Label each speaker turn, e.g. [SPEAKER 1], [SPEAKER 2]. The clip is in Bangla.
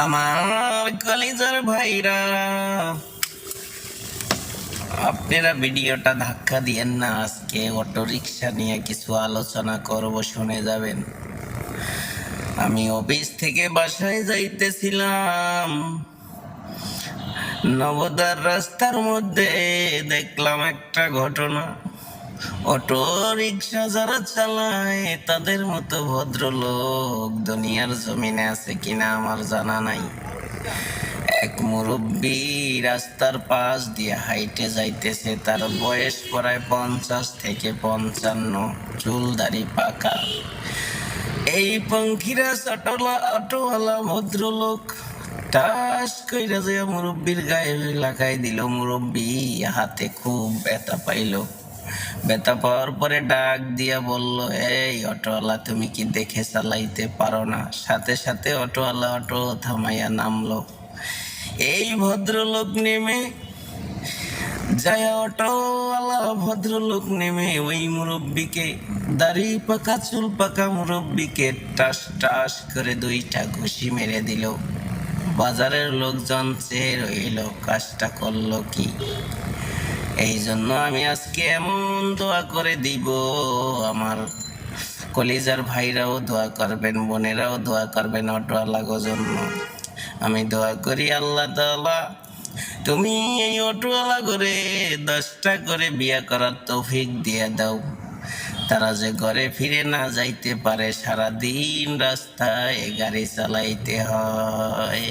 [SPEAKER 1] আমার কলিজার ভাইরা, আপনারা ভিডিওটা ধাক্কা দিয়েন না। আজকে অটো রিক্সা নিয়ে কিছু আলোচনা করব, শুনে যাবেন। আমি অফিস থেকে বাসায় যাইতেছিলাম, নবদার রাস্তার মধ্যে দেখলাম একটা ঘটনা। অটো রিক্সা যারা চালায় তাদের মতো ভদ্রলোক দুনিয়ার জমিনে আছে কিনা আমার জানা নাই। এক মুরব্বী রাস্তার পাশ দিয়ে হাইটে যাইতেছে, তার বয়স প্রায় 50 থেকে 55, চুল দাড়ি পাকা। এই পঙ্খিরাজ অটোওয়ালা ভদ্রলোক টাস কইরা যে মুরব্বীর গায়ে লাগাই দিল। মুরব্বী হাতে খুব ব্যথা পাইল। ব্যথা পাওয়ার পরে ডাক দিয়া বলল, এই অটোওয়ালা, তুমি কি দেখে চালাইতে পারো না? সাথে সাথে অটোওয়ালা অটো থামাইয়া নামলো। এই ভদ্রলোক নেমে যায়, অটোওয়ালা ভদ্রলোক নেমে ওই মুরব্বীকে, দাড়ি পাকা চুল পাকা মুরব্বীকে টাস টাস করে 2টা ঘুষি মেরে দিল। বাজারের লোকজন চেয়ে রইল, কাজটা করলো কি? এই জন্য আমি আজকে এমন দোয়া করে দিব, আমার কলিজার ভাইরাও দোয়া করবেন, বোনেরাও দোয়া করবেন অটোওয়ালার জন্য। আমি দোয়া করি, আল্লাহ তাআলা তুমি এই অটোওয়ালা করে 10টা করে বিয়া করার তৌফিক দিয়ে দাও। তারা যে ঘরে ফিরে না যাইতে পারে, সারাদিন রাস্তায় গাড়ি চালাইতে হয়।